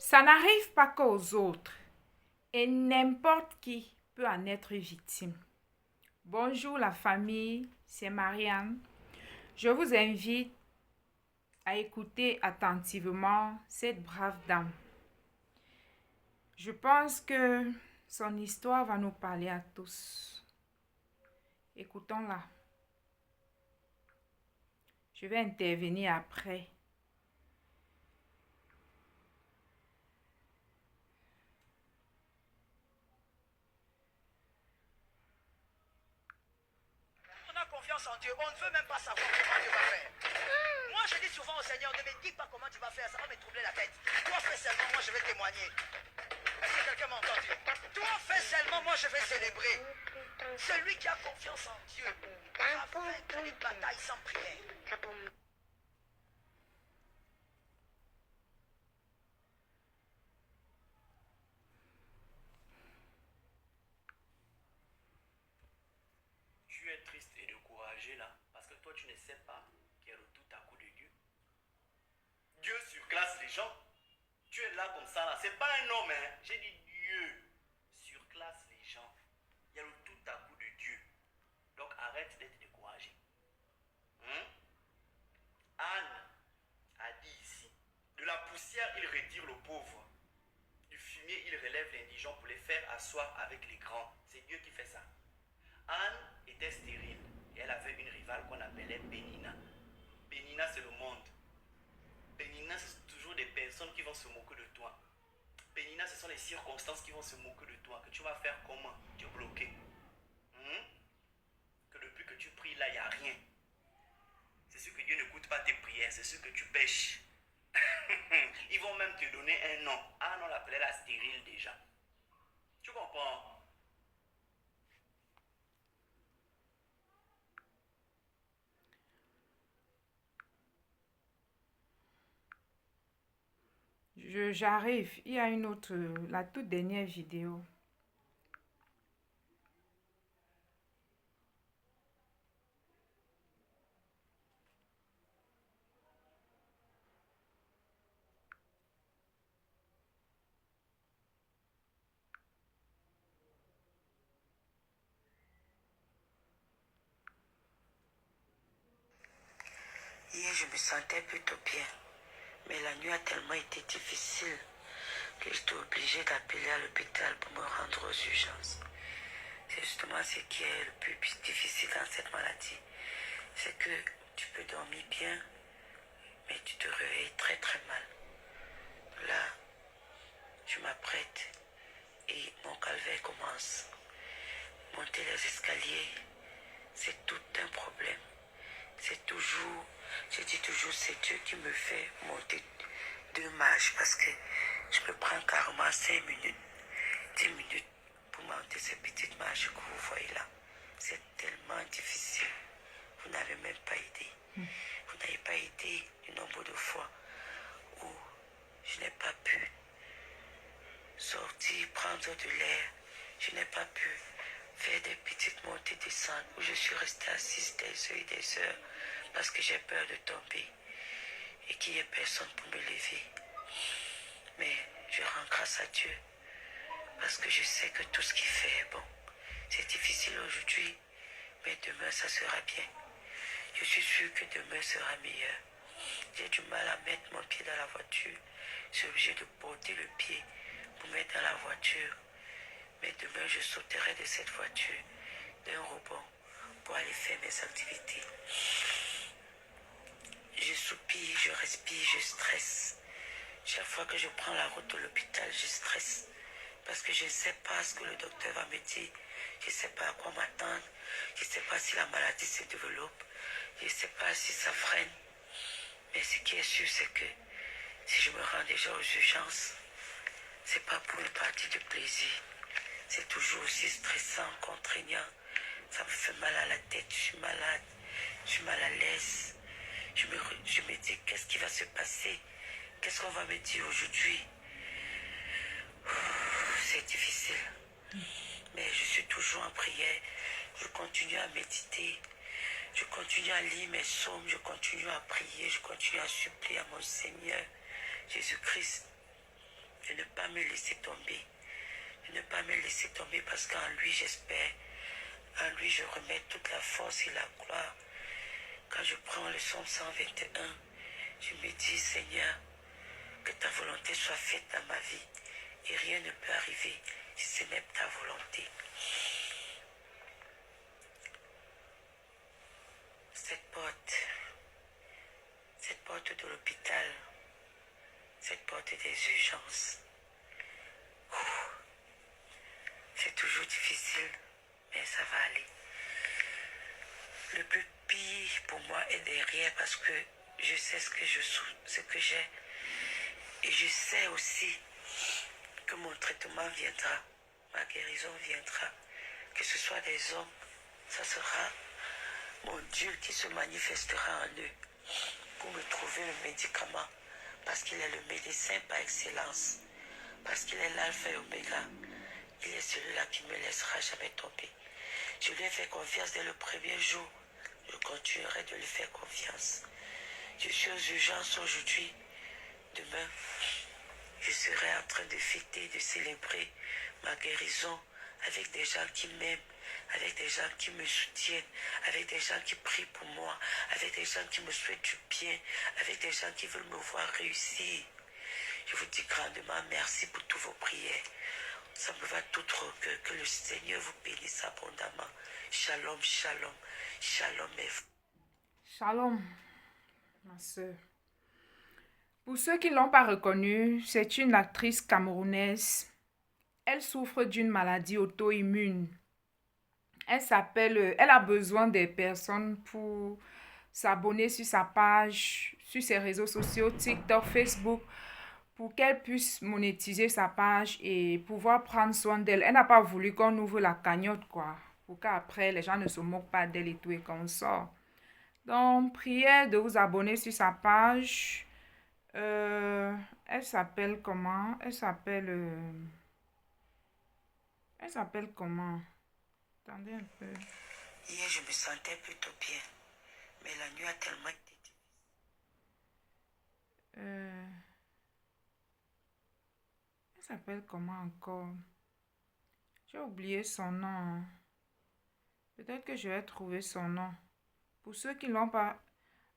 Ça n'arrive pas qu'aux autres et n'importe qui peut en être victime. Bonjour la famille, c'est Marianne. Je vous invite à écouter attentivement cette brave dame. Je pense que son histoire va nous parler à tous. Écoutons-la. Je vais intervenir après. On a confiance en Dieu, on ne veut même pas savoir comment Dieu va faire. Moi, je dis souvent au Seigneur, ne me dis pas comment tu vas faire, ça va me troubler la tête. Toi, fais seulement, moi, je vais témoigner. Est-ce que quelqu'un m'entend dire? Toi, fais seulement, moi, je vais célébrer. Celui qui a confiance en Dieu va vaincre les batailles sans prière. Tu es triste et découragé là, parce que toi tu ne sais pas quel est le tout à coup de Dieu. Dieu surclasse les gens. Tu es là comme ça là, c'est pas un homme, hein. J'ai dit Dieu surclasse les gens. Il y a le tout à coup de Dieu. Donc arrête d'être découragé. Hein? Anne a dit ici, de la poussière il retire le pauvre. Du fumier il relève l'indigent pour les faire asseoir avec les grands. C'est Dieu qui fait ça. Anne était stérile et elle avait une rivale qu'on appelait Pénina. Pénina, c'est le monde. Pénina, c'est toujours des personnes qui vont se moquer de toi. Pénina, ce sont les circonstances qui vont se moquer de toi. Que tu vas faire comment? Tu es bloqué. Que depuis que tu pries, là, il n'y a rien. C'est sûr que Dieu n'écoute pas tes prières. C'est sûr que tu pêches. Ils vont même te donner un nom. Anne, on l'appelait la stérile déjà. Tu comprends? J'arrive. Il y a une autre, la toute dernière vidéo. Hier, je me sentais plutôt bien, mais la nuit a tellement été difficile que j'étais obligée d'appeler à l'hôpital pour me rendre aux urgences. C'est justement ce qui est le plus difficile dans cette maladie. C'est que tu peux dormir bien, mais tu te réveilles très très mal. Là, je m'apprête et mon calvaire commence. Monter les escaliers, c'est tout un problème. C'est toujours, je dis toujours, c'est Dieu qui me fait monter 2 marches parce que je me prends carrément 5 minutes, 10 minutes pour monter ces petites marches que vous voyez là. C'est tellement difficile. Vous n'avez même pas idée. Vous n'avez pas idée du nombre de fois où je n'ai pas pu sortir, prendre de l'air. Je n'ai pas pu faire des petites montées descentes où je suis restée assise des heures et des heures parce que j'ai peur de tomber et qu'il n'y ait personne pour me lever. Mais je rends grâce à Dieu parce que je sais que tout ce qu'il fait est bon. C'est difficile aujourd'hui, mais demain ça sera bien. Je suis sûre que demain sera meilleur. J'ai du mal à mettre mon pied dans la voiture. Je suis obligée de porter le pied pour mettre dans la voiture. Mais demain, je sauterai de cette voiture d'un rebond pour aller faire mes activités. Je soupire, je respire, je stresse. Chaque fois que je prends la route de l'hôpital, je stresse. Parce que je ne sais pas ce que le docteur va me dire. Je ne sais pas à quoi m'attendre. Je ne sais pas si la maladie se développe. Je ne sais pas si ça freine. Mais ce qui est sûr, c'est que si je me rends déjà aux urgences, c'est pas pour une partie de plaisir. C'est toujours aussi stressant, contraignant. Ça me fait mal à la tête, je suis malade, je suis mal à l'aise. Je me dis, qu'est-ce qui va se passer? Qu'est-ce qu'on va me dire aujourd'hui? C'est difficile. Mais je suis toujours en prière. Je continue à méditer. Je continue à lire mes psaumes. Je continue à prier. Je continue à supplier à mon Seigneur Jésus-Christ de ne pas me laisser tomber. De ne pas me laisser tomber parce qu'en lui, j'espère. En lui, je remets toute la force et la gloire. Quand je prends le psaume 121, je me dis, Seigneur, que ta volonté soit faite dans ma vie. Et rien ne peut arriver si ce n'est ta volonté. Cette porte de l'hôpital, cette porte des urgences, c'est toujours difficile, mais ça va aller. Le plus pire pour moi est derrière parce que je sais ce que j'ai. Et je sais aussi que mon traitement viendra, ma guérison viendra. Que ce soit des hommes, ça sera mon Dieu qui se manifestera en eux pour me trouver le médicament. Parce qu'il est le médecin par excellence. Parce qu'il est l'alpha et oméga. Il est celui-là qui ne me laissera jamais tomber. Je lui ai fait confiance dès le premier jour. Je continuerai de lui faire confiance. Je suis aux urgences aujourd'hui. Demain, je serai en train de fêter, de célébrer ma guérison avec des gens qui m'aiment, avec des gens qui me soutiennent, avec des gens qui prient pour moi, avec des gens qui me souhaitent du bien, avec des gens qui veulent me voir réussir. Je vous dis grandement merci pour toutes vos prières. Ça me va tout trop que le Seigneur vous bénisse abondamment. Shalom, shalom, shalom. Shalom, ma soeur. Pour ceux qui ne l'ont pas reconnue, c'est une actrice camerounaise. Elle souffre d'une maladie auto-immune. Elle a besoin des personnes pour s'abonner sur sa page, sur ses réseaux sociaux, TikTok, Facebook, pour qu'elle puisse monétiser sa page et pouvoir prendre soin d'elle. Elle n'a pas voulu qu'on ouvre la cagnotte, quoi, pour qu'après, les gens ne se moquent pas d'elle et tout et qu'on sort. Donc, priez de vous abonner sur sa page. Elle s'appelle comment? Elle s'appelle comment? Attendez un peu. Hier, je me sentais plutôt bien. Mais la nuit a tellement été difficile. Elle s'appelle comment encore? J'ai oublié son nom. Peut-être que je vais trouver son nom. Pour ceux qui ne l'ont pas...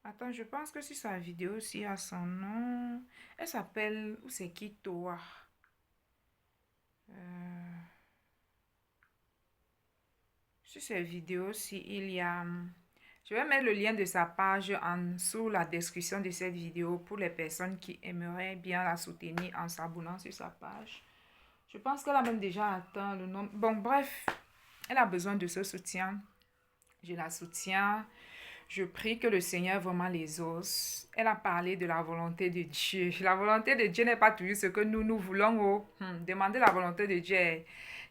Attends, je pense que sur sa vidéo aussi a son nom. Elle s'appelle... Où c'est qui Toa? Sur ses vidéos aussi, il y a... Je vais mettre le lien de sa page sous la description de cette vidéo pour les personnes qui aimeraient bien la soutenir en s'abonnant sur sa page. Je pense qu'elle a même déjà atteint le nombre. Bon, bref, elle a besoin de ce soutien. Je la soutiens. Je prie que le Seigneur vraiment les ose. Elle a parlé de la volonté de Dieu. La volonté de Dieu n'est pas toujours ce que nous voulons. Oh. Demander la volonté de Dieu,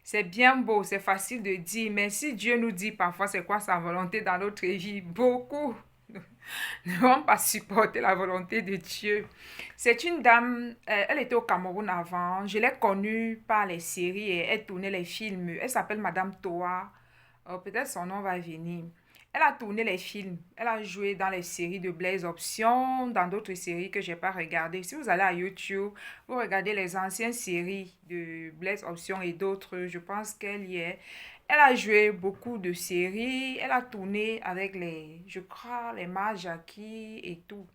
c'est bien beau, c'est facile de dire. Mais si Dieu nous dit parfois c'est quoi sa volonté dans notre vie, beaucoup ne vont pas supporter la volonté de Dieu. C'est une dame, elle était au Cameroun avant. Je l'ai connue par les séries et elle tournait les films. Elle s'appelle Madame Toa. Peut-être son nom va venir. Elle a tourné les films. Elle a joué dans les séries de Blaise Option, dans d'autres séries que je n'ai pas regardées. Si vous allez à YouTube, vous regardez les anciennes séries de Blaise Option et d'autres, je pense qu'elle y est. Elle a joué beaucoup de séries. Elle a tourné avec je crois, les Jackie et tout.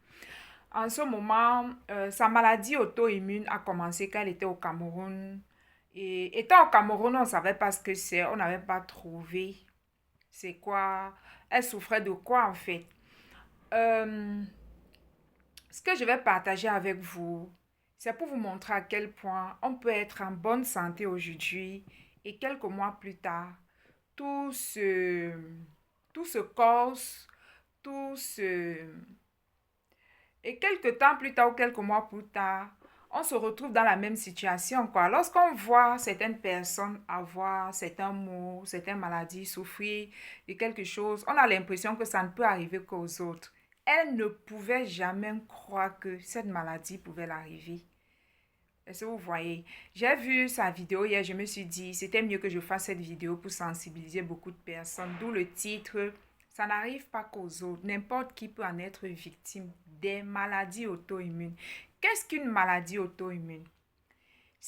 En ce moment, sa maladie auto-immune a commencé quand elle était au Cameroun. Et étant au Cameroun, on ne savait pas ce que c'est. On n'avait pas trouvé c'est quoi. Elle souffrait de quoi en fait. Ce que je vais partager avec vous, c'est pour vous montrer à quel point on peut être en bonne santé aujourd'hui et quelques mois plus tard, tout se corse, et quelques temps plus tard ou quelques mois plus tard, on se retrouve dans la même situation, quoi. Lorsqu'on voit certaines personnes avoir certains maux, certaines maladies, souffrir de quelque chose, on a l'impression que ça ne peut arriver qu'aux autres. Elle ne pouvait jamais croire que cette maladie pouvait l'arriver. Est-ce que vous voyez? J'ai vu sa vidéo hier, je me suis dit, c'était mieux que je fasse cette vidéo pour sensibiliser beaucoup de personnes. D'où le titre, ça n'arrive pas qu'aux autres. N'importe qui peut en être victime des maladies auto-immunes. Qu'est-ce qu'une maladie auto-immune?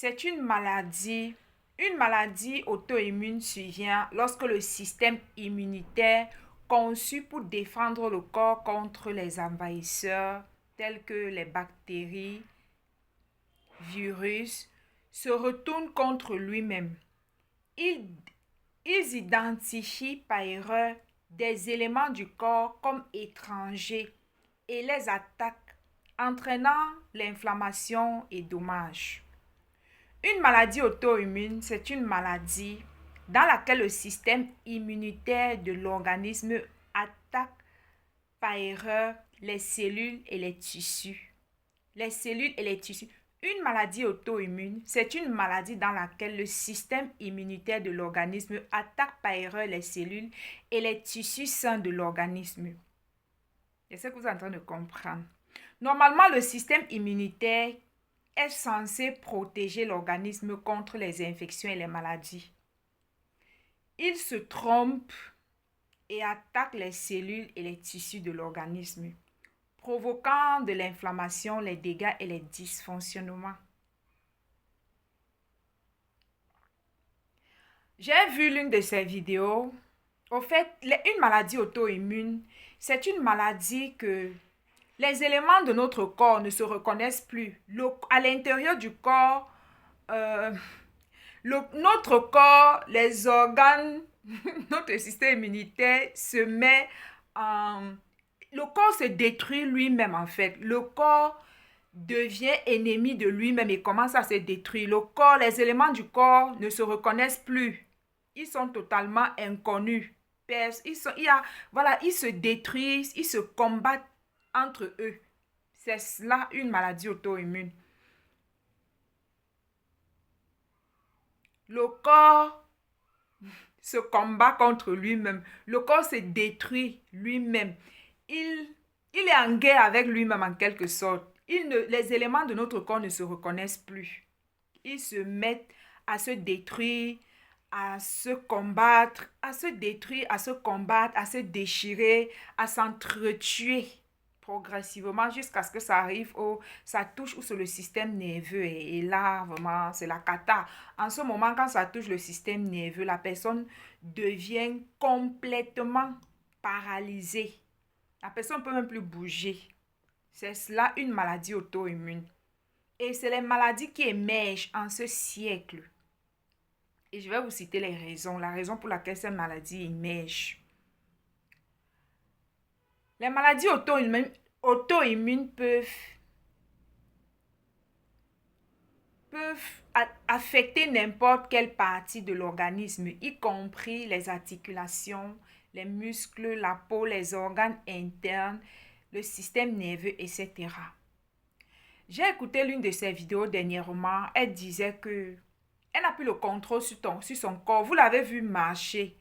c'est une maladie. Une maladie auto-immune survient lorsque le système immunitaire conçu pour défendre le corps contre les envahisseurs tels que les bactéries, virus, se retourne contre lui-même. Ils identifient par erreur des éléments du corps comme étrangers et les attaquent, entraînant l'inflammation et dommages. Une maladie auto-immune, c'est une maladie dans laquelle le système immunitaire de l'organisme attaque par erreur les cellules et les tissus. Les cellules et les tissus. Une maladie auto-immune, c'est une maladie dans laquelle le système immunitaire de l'organisme attaque par erreur les cellules et les tissus sains de l'organisme. C'est ce que vous êtes en train de comprendre. Normalement, le système immunitaire est censé protéger l'organisme contre les infections et les maladies. Il se trompe et attaque les cellules et les tissus de l'organisme, provoquant de l'inflammation, les dégâts et les dysfonctionnements. J'ai vu l'une de ces vidéos. Au fait, une maladie auto-immune, c'est une maladie que les éléments de notre corps ne se reconnaissent plus. À l'intérieur du corps, notre corps, les organes, notre système immunitaire se met en... Le corps se détruit lui-même en fait. Le corps devient ennemi de lui-même et commence à se détruire. Le corps, les éléments du corps ne se reconnaissent plus. Ils sont totalement inconnus. Ils se détruisent, ils se combattent entre eux. C'est cela une maladie auto-immune. Le corps se combat contre lui-même. Le corps se détruit lui-même. Il est en guerre avec lui-même en quelque sorte. Les éléments de notre corps ne se reconnaissent plus. Ils se mettent à se détruire, à se combattre, à se détruire, à se combattre, à se déchirer, à s'entretuer progressivement jusqu'à ce que ça touche sur le système nerveux et là vraiment c'est la cata. En ce moment quand ça touche le système nerveux, la personne devient complètement paralysée. La personne ne peut même plus bouger. C'est cela une maladie auto-immune. Et c'est les maladies qui émergent en ce siècle. Et je vais vous citer les raisons, la raison pour laquelle ces maladies émergent. Les maladies auto-immunes peuvent affecter n'importe quelle partie de l'organisme, y compris les articulations, les muscles, la peau, les organes internes, le système nerveux, etc. J'ai écouté l'une de ses vidéos dernièrement. Elle disait que elle n'a plus le contrôle sur son corps. Vous l'avez vu marcher.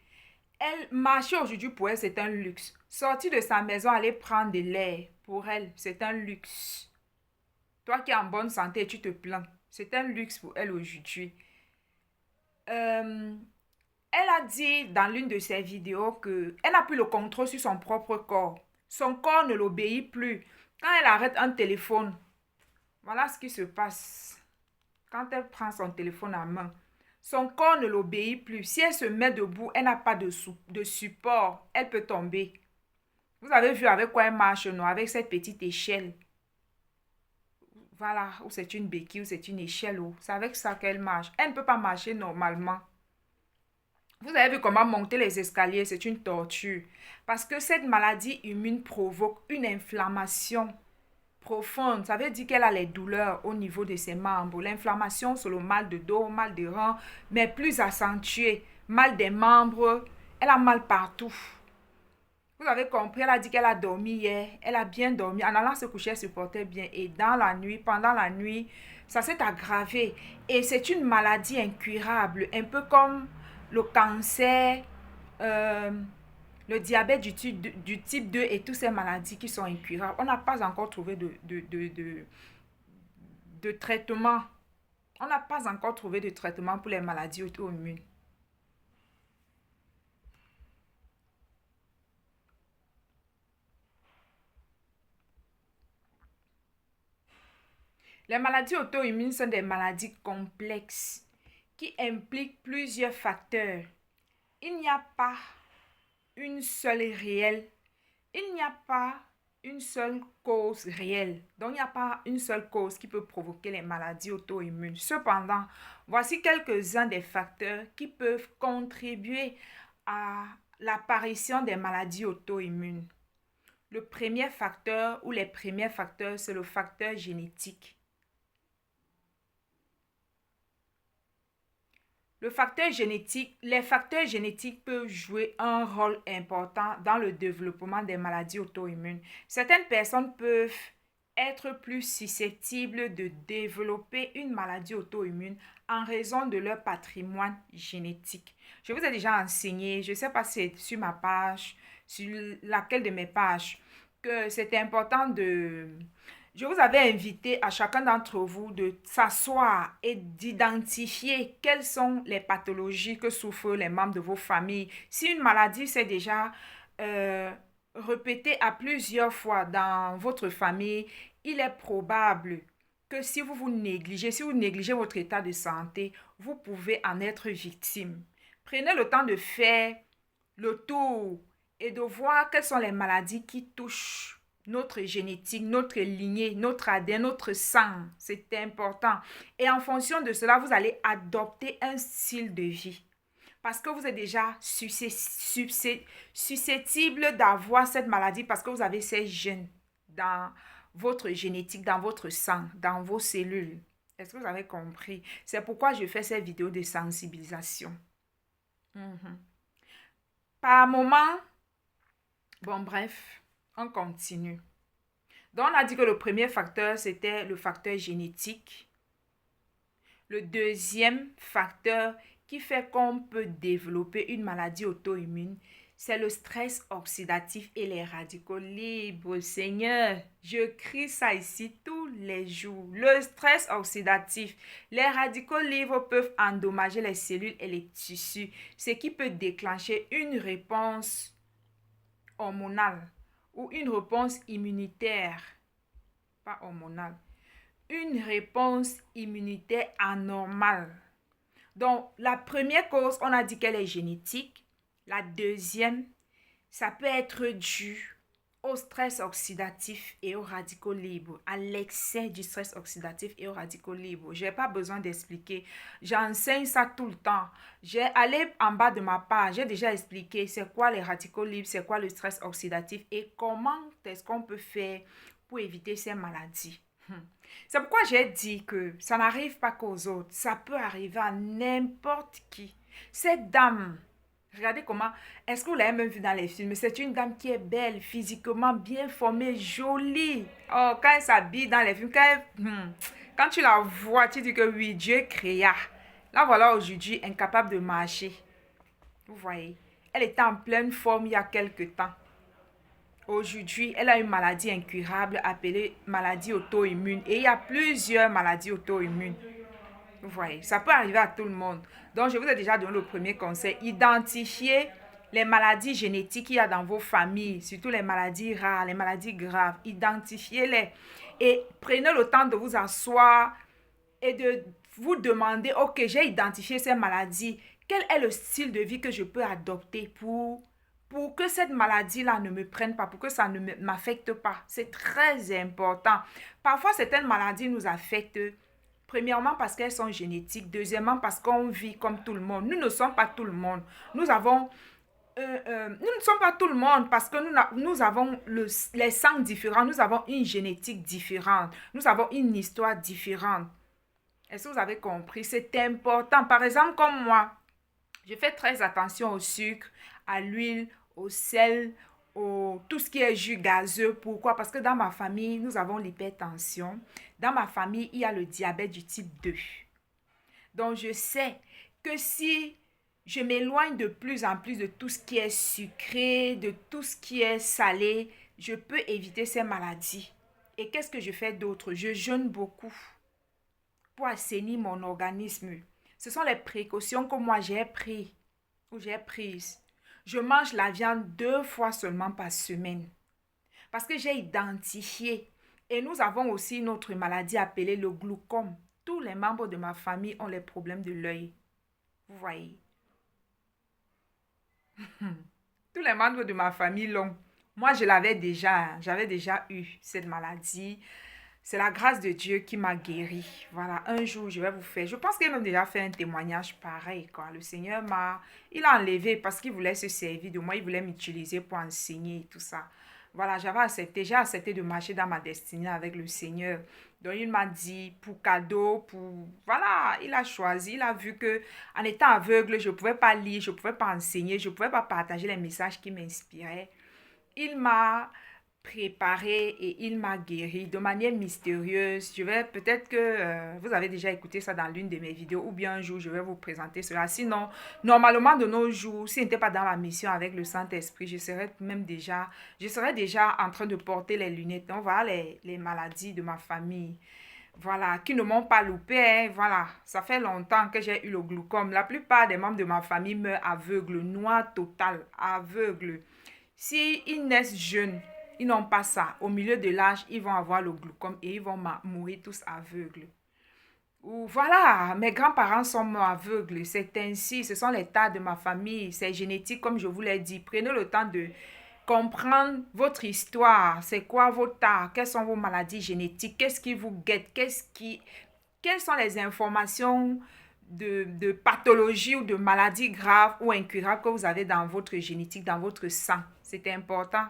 Marcher aujourd'hui pour elle, c'est un luxe. Sortir de sa maison, aller prendre de l'air, pour elle, c'est un luxe. Toi qui es en bonne santé, tu te plains. C'est un luxe pour elle aujourd'hui. Elle a dit dans l'une de ses vidéos qu'elle n'a plus le contrôle sur son propre corps. Son corps ne l'obéit plus. Quand elle arrête un téléphone, voilà ce qui se passe. Quand elle prend son téléphone en main, son corps ne l'obéit plus. Si elle se met debout, elle n'a pas de support. Elle peut tomber. Vous avez vu avec quoi elle marche, non? Avec cette petite échelle. Voilà, ou c'est une béquille, ou c'est une échelle. C'est avec ça qu'elle marche. Elle ne peut pas marcher normalement. Vous avez vu comment monter les escaliers, c'est une torture. Parce que cette maladie immune provoque une inflammation profonde. Ça veut dire qu'elle a les douleurs au niveau de ses membres. L'inflammation, c'est le mal de dos, mal de rein, mais plus accentué. Mal des membres, elle a mal partout. Vous avez compris, elle a dit qu'elle a dormi hier. Elle a bien dormi. En allant se coucher, elle se portait bien. Et dans la nuit, pendant la nuit, ça s'est aggravé. Et c'est une maladie incurable. Un peu comme le cancer, le diabète du type 2 et toutes ces maladies qui sont incurables. On n'a pas encore trouvé de traitement. On n'a pas encore trouvé de traitement pour les maladies auto-immunes. Les maladies auto-immunes sont des maladies complexes qui impliquent plusieurs facteurs. Il n'y a pas une seule réelle, il n'y a pas une seule cause réelle. Donc, il n'y a pas une seule cause qui peut provoquer les maladies auto-immunes. Cependant, voici quelques-uns des facteurs qui peuvent contribuer à l'apparition des maladies auto-immunes. Le premier facteur ou les premiers facteurs, c'est le facteur génétique. Les facteurs génétiques peuvent jouer un rôle important dans le développement des maladies auto-immunes. Certaines personnes peuvent être plus susceptibles de développer une maladie auto-immune en raison de leur patrimoine génétique. Je vous ai déjà enseigné, je ne sais pas si c'est sur ma page, sur laquelle de mes pages, que c'est important de... Je vous avais invité à chacun d'entre vous de s'asseoir et d'identifier quelles sont les pathologies que souffrent les membres de vos familles. Si une maladie s'est déjà répétée à plusieurs fois dans votre famille, il est probable que si vous négligez votre état de santé, vous pouvez en être victime. Prenez le temps de faire le tour et de voir quelles sont les maladies qui touchent notre génétique, notre lignée, notre ADN, notre sang. C'est important. Et en fonction de cela, vous allez adopter un style de vie. Parce que vous êtes déjà susceptible d'avoir cette maladie parce que vous avez ces gènes dans votre génétique, dans votre sang, dans vos cellules. Est-ce que vous avez compris? C'est pourquoi je fais ces vidéos de sensibilisation. Par moment, bon bref, on continue. Donc, on a dit que le premier facteur, c'était le facteur génétique. Le deuxième facteur qui fait qu'on peut développer une maladie auto-immune, c'est le stress oxydatif et les radicaux libres. Seigneur, je crie ça ici tous les jours. Le stress oxydatif, les radicaux libres peuvent endommager les cellules et les tissus, ce qui peut déclencher une réponse hormonale ou une réponse immunitaire, pas hormonale, une réponse immunitaire anormale. Donc, la première cause, on a dit qu'elle est génétique. La deuxième, ça peut être dû au stress oxydatif et aux radicaux libres, à l'excès du stress oxydatif et aux radicaux libres. Je n'ai pas besoin d'expliquer. J'enseigne ça tout le temps. J'ai allé en bas de ma page, j'ai déjà expliqué c'est quoi les radicaux libres, c'est quoi le stress oxydatif et comment est-ce qu'on peut faire pour éviter ces maladies. C'est pourquoi j'ai dit que ça n'arrive pas qu'aux autres. Ça peut arriver à n'importe qui. Cette dame, regardez comment, est-ce que vous l'avez même vu dans les films? C'est une dame qui est belle, physiquement bien formée, jolie. Oh, quand elle s'habille dans les films, quand tu la vois, tu dis que oui, Dieu créa. Là, voilà aujourd'hui, incapable de marcher. Vous voyez, elle était en pleine forme il y a quelque temps. Aujourd'hui, elle a une maladie incurable appelée maladie auto-immune. Et il y a plusieurs maladies auto-immunes. Vous voyez, ça peut arriver à tout le monde. Donc, je vous ai déjà donné le premier conseil. Identifiez les maladies génétiques qu'il y a dans vos familles, surtout les maladies rares, les maladies graves. Identifiez-les et prenez le temps de vous asseoir et de vous demander, ok, j'ai identifié ces maladies. Quel est le style de vie que je peux adopter pour que cette maladie-là ne me prenne pas, pour que ça ne m'affecte pas? C'est très important. Parfois, certaines maladies nous affectent. Premièrement, parce qu'elles sont génétiques. Deuxièmement, parce qu'on vit comme tout le monde. Nous ne sommes pas tout le monde. Nous ne sommes pas tout le monde parce que nous avons les sangs différents. Nous avons une génétique différente. Nous avons une histoire différente. Est-ce que vous avez compris? C'est important. Par exemple, comme moi, je fais très attention au sucre, à l'huile, au sel, tout ce qui est jus gazeux. Pourquoi? Parce que dans ma famille, nous avons l'hypertension. Dans ma famille, il y a le diabète du type 2. Donc, je sais que si je m'éloigne de plus en plus de tout ce qui est sucré, de tout ce qui est salé, je peux éviter ces maladies. Et qu'est-ce que je fais d'autre? Je jeûne beaucoup pour assainir mon organisme. Ce sont les précautions que moi j'ai prises. Je mange la viande 2 fois seulement par semaine. Parce que j'ai identifié Et nous avons aussi une autre maladie appelée le glaucome. Tous les membres de ma famille ont les problèmes de l'œil. Vous voyez. Tous les membres de ma famille l'ont. Moi, je l'avais déjà. J'avais déjà eu cette maladie. C'est la grâce de Dieu qui m'a guéri. Voilà, un jour, je vais vous faire. Je pense qu'il m'a déjà fait un témoignage pareil, quoi. Le Seigneur il a enlevé parce qu'il voulait se servir de moi. Il voulait m'utiliser pour enseigner et tout ça. Voilà, j'ai accepté de marcher dans ma destinée avec le Seigneur. Donc, il m'a dit, pour cadeau, voilà, il a choisi, il a vu que en étant aveugle, je ne pouvais pas lire, je ne pouvais pas enseigner, je ne pouvais pas partager les messages qui m'inspiraient. Il m'a préparé et il m'a guéri de manière mystérieuse. Peut-être que vous avez déjà écouté ça dans l'une de mes vidéos ou bien un jour je vais vous présenter cela. Sinon, normalement de nos jours, si je n'étais pas dans ma mission avec le Saint-Esprit, je serais déjà en train de porter les lunettes. Donc voilà les maladies de ma famille. Voilà, qui ne m'ont pas loupé, hein. Voilà, ça fait longtemps que j'ai eu le glaucome. La plupart des membres de ma famille meurent aveugles, noirs total, aveugles. Si ils naissent jeunes, ils n'ont pas ça. Au milieu de l'âge, ils vont avoir le glaucome et ils vont mourir tous aveugles. Ou voilà, mes grands-parents sont morts aveugles. C'est ainsi, ce sont les tares de ma famille. C'est génétique, comme je vous l'ai dit. Prenez le temps de comprendre votre histoire. C'est quoi vos tares? Quelles sont vos maladies génétiques? Qu'est-ce qui vous guette? Quelles sont les informations de pathologie ou de maladies graves ou incurables que vous avez dans votre génétique, dans votre sang? C'est important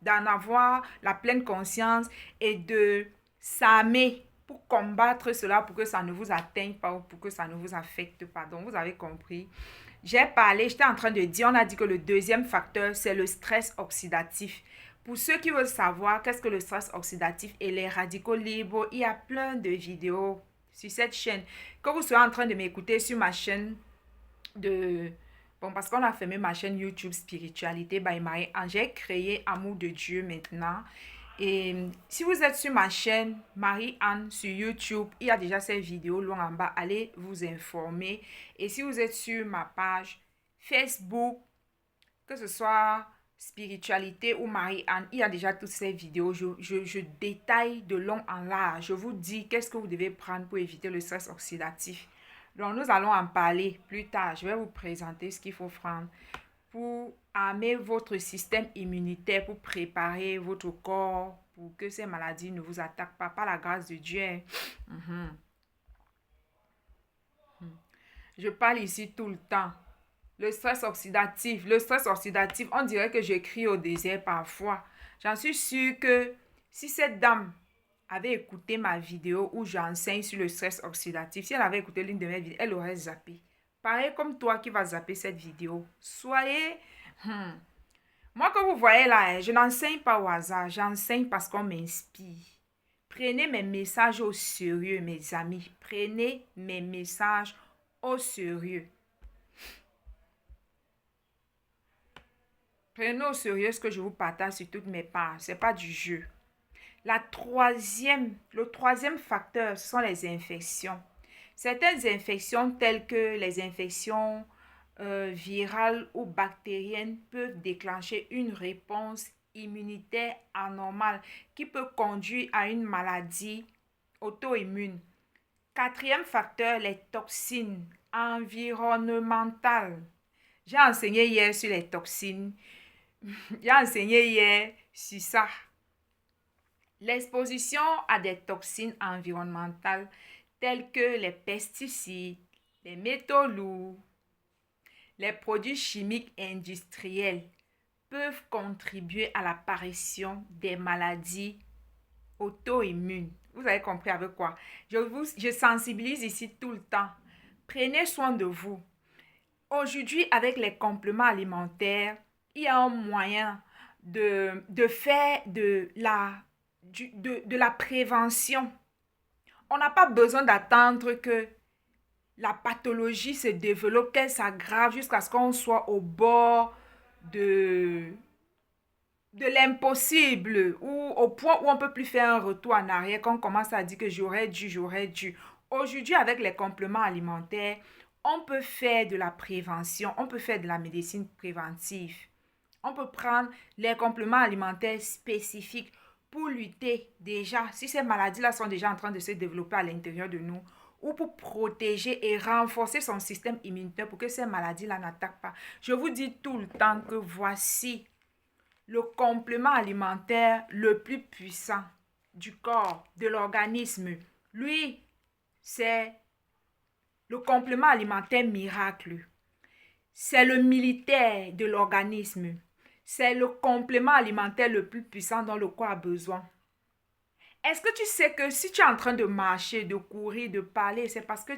d'en avoir la pleine conscience et de s'armer pour combattre cela, pour que ça ne vous atteigne pas ou pour que ça ne vous affecte pas. Donc, vous avez compris. J'étais en train de dire, on a dit que le deuxième facteur, c'est le stress oxydatif. Pour ceux qui veulent savoir qu'est-ce que le stress oxydatif et les radicaux libres, il y a plein de vidéos sur cette chaîne. Que vous soyez en train de m'écouter sur ma chaîne parce qu'on a fermé ma chaîne YouTube Spiritualité by Marie-Anne. J'ai créé Amour de Dieu maintenant. Et si vous êtes sur ma chaîne Marie-Anne sur YouTube, il y a déjà ces vidéos loin en bas. Allez vous informer. Et si vous êtes sur ma page Facebook, que ce soit Spiritualité ou Marie-Anne, il y a déjà toutes ces vidéos. Je détaille de long en large. Je vous dis qu'est-ce que vous devez prendre pour éviter le stress oxydatif. Donc, nous allons en parler plus tard. Je vais vous présenter ce qu'il faut prendre pour armer votre système immunitaire, pour préparer votre corps, pour que ces maladies ne vous attaquent pas, par la grâce de Dieu. Je parle ici tout le temps. Le stress oxydatif, on dirait que je crie au désert parfois. J'en suis sûre que si cette dame avait écouté ma vidéo où j'enseigne sur le stress oxydatif, si elle avait écouté l'une de mes vidéos, elle aurait zappé. Pareil comme toi qui vas zapper cette vidéo. Soyez... Moi que vous voyez là, je n'enseigne pas au hasard, j'enseigne parce qu'on m'inspire. Prenez mes messages au sérieux, mes amis. Prenez mes messages au sérieux. Prenez au sérieux ce que je vous partage sur toutes mes pages. Ce n'est pas du jeu. Le troisième facteur, ce sont les infections. Certaines infections telles que les infections virales ou bactériennes peuvent déclencher une réponse immunitaire anormale qui peut conduire à une maladie auto-immune. Quatrième facteur, les toxines environnementales. J'ai enseigné hier sur les toxines. J'ai enseigné hier sur ça. L'exposition à des toxines environnementales telles que les pesticides, les métaux lourds, les produits chimiques industriels peuvent contribuer à l'apparition des maladies auto-immunes. Vous avez compris avec quoi? Je sensibilise ici tout le temps. Prenez soin de vous. Aujourd'hui, avec les compléments alimentaires, il y a un moyen de faire de la prévention. On n'a pas besoin d'attendre que la pathologie se développe, qu'elle s'aggrave jusqu'à ce qu'on soit au bord de l'impossible ou au point où on ne peut plus faire un retour en arrière, qu'on commence à dire que j'aurais dû. Aujourd'hui, avec les compléments alimentaires, on peut faire de la prévention, on peut faire de la médecine préventive. On peut prendre les compléments alimentaires spécifiques pour lutter déjà, si ces maladies-là sont déjà en train de se développer à l'intérieur de nous, ou pour protéger et renforcer son système immunitaire pour que ces maladies-là n'attaquent pas. Je vous dis tout le temps que voici le complément alimentaire le plus puissant du corps, de l'organisme. Lui, c'est le complément alimentaire miracle. C'est le militaire de l'organisme. C'est le complément alimentaire le plus puissant dont le corps a besoin. Est-ce que tu sais que si tu es en train de marcher, de courir, de parler, c'est parce que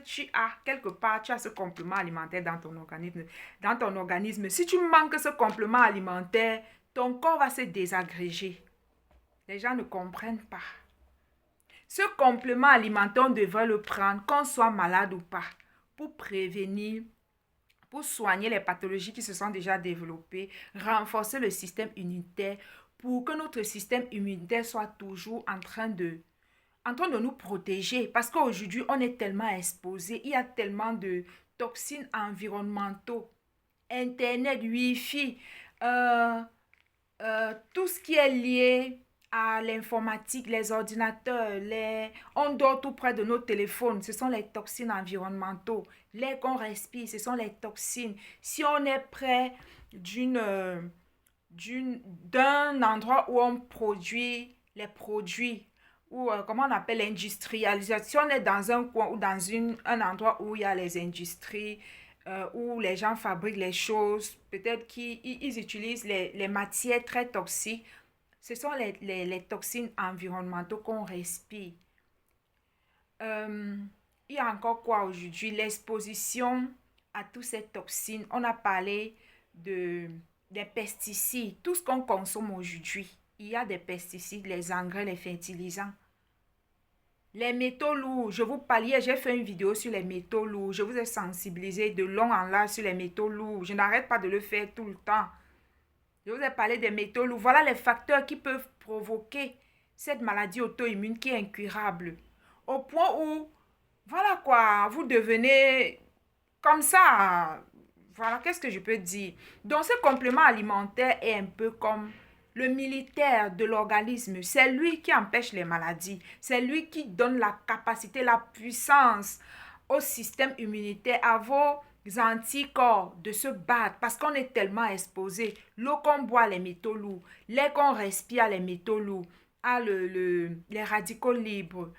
quelque part, tu as ce complément alimentaire dans ton organisme. Dans ton organisme, si tu manques ce complément alimentaire, ton corps va se désagréger. Les gens ne comprennent pas. Ce complément alimentaire, on devrait le prendre, qu'on soit malade ou pas, pour prévenir, pour soigner les pathologies qui se sont déjà développées, renforcer le système immunitaire, pour que notre système immunitaire soit toujours en train de nous protéger. Parce qu'aujourd'hui, on est tellement exposé, il y a tellement de toxines environnementaux, Internet, Wi-Fi, tout ce qui est lié à l'informatique, les ordinateurs, on dort tout près de nos téléphones, ce sont les toxines environnementaux. L'air qu'on respire, ce sont les toxines. Si on est près d'un endroit où on produit les produits, ou comment on appelle l'industrialisation, si on est dans un coin ou dans un endroit où il y a les industries, où les gens fabriquent les choses, peut-être qu'ils utilisent les matières très toxiques, ce sont les toxines environnementaux qu'on respire. Il y a encore quoi aujourd'hui? L'exposition à toutes ces toxines. On a parlé des pesticides. Tout ce qu'on consomme aujourd'hui, il y a des pesticides, les engrais, les fertilisants. Les métaux lourds, je vous parlais, j'ai fait une vidéo sur les métaux lourds. Je vous ai sensibilisé de long en large sur les métaux lourds. Je n'arrête pas de le faire tout le temps. Je vous ai parlé des métaux lourds. Voilà les facteurs qui peuvent provoquer cette maladie auto-immune qui est incurable. Au point où, voilà quoi, vous devenez comme ça. Voilà, qu'est-ce que je peux dire? Donc, ce complément alimentaire est un peu comme le militaire de l'organisme. C'est lui qui empêche les maladies. C'est lui qui donne la capacité, la puissance au système immunitaire, à vos anticorps de se battre parce qu'on est tellement exposé. L'eau qu'on boit, les métaux lourds. L'air qu'on respire, les métaux lourds. Les radicaux libres.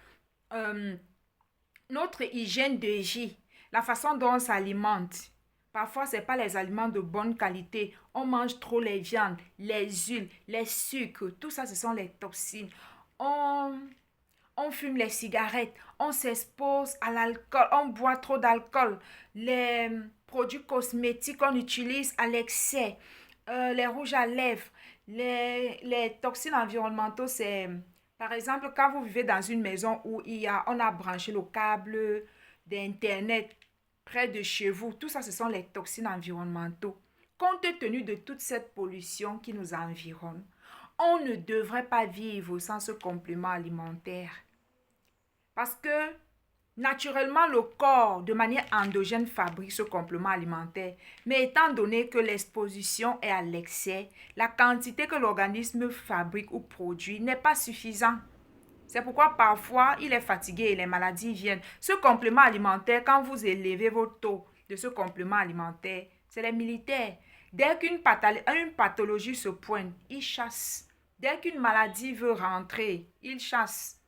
Notre hygiène de vie, la façon dont on s'alimente. Parfois, ce n'est pas les aliments de bonne qualité. On mange trop les viandes, les huiles, les sucres. Tout ça, ce sont les toxines. On fume les cigarettes. On s'expose à l'alcool. On boit trop d'alcool. Les produits cosmétiques qu'on utilise à l'excès. Les rouges à lèvres. Les toxines environnementaux, c'est... Par exemple, quand vous vivez dans une maison où on a branché le câble d'Internet près de chez vous, tout ça, ce sont les toxines environnementaux. Compte tenu de toute cette pollution qui nous environne, on ne devrait pas vivre sans ce complément alimentaire. Parce que, naturellement, le corps, de manière endogène, fabrique ce complément alimentaire. Mais étant donné que l'exposition est à l'excès, la quantité que l'organisme fabrique ou produit n'est pas suffisante. C'est pourquoi parfois, il est fatigué et les maladies viennent. Ce complément alimentaire, quand vous élevez vos taux de ce complément alimentaire, c'est les militaires. Dès qu'une pathologie se pointe, ils chassent. Dès qu'une maladie veut rentrer, ils chassent.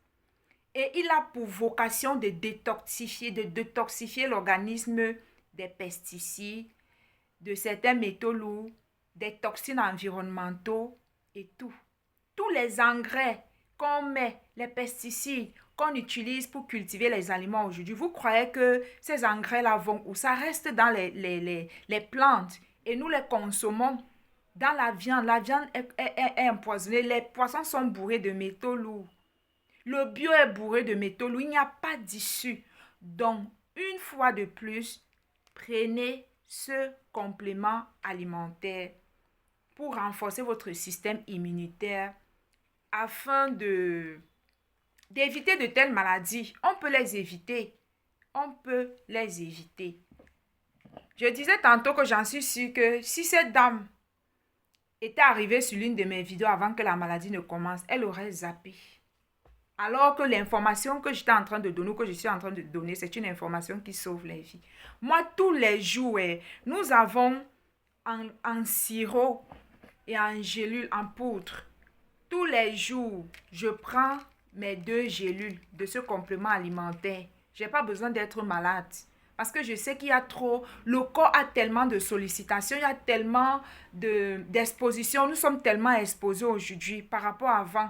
Et il a pour vocation de détoxifier l'organisme des pesticides, de certains métaux lourds, des toxines environnementaux et tout. Tous les engrais qu'on met, les pesticides qu'on utilise pour cultiver les aliments aujourd'hui, vous croyez que ces engrais-là vont où? Ça reste dans les plantes et nous les consommons dans la viande. La viande est empoisonnée. Les poissons sont bourrés de métaux lourds. Le bio est bourré de métaux lourds. Il n'y a pas d'issue. Donc, une fois de plus, prenez ce complément alimentaire pour renforcer votre système immunitaire afin d'éviter de telles maladies. On peut les éviter. On peut les éviter. Je disais tantôt que j'en suis sûre que si cette dame était arrivée sur l'une de mes vidéos avant que la maladie ne commence, elle aurait zappé. Alors que l'information que j'étais en train de donner, que je suis en train de donner, c'est une information qui sauve les vies. Moi, tous les jours, nous avons en sirop et en gélule, en poudre. Tous les jours, je prends mes 2 gélules de ce complément alimentaire. Je n'ai pas besoin d'être malade. Parce que je sais qu'il y a trop, le corps a tellement de sollicitations, il y a tellement d'expositions. Nous sommes tellement exposés aujourd'hui par rapport à avant.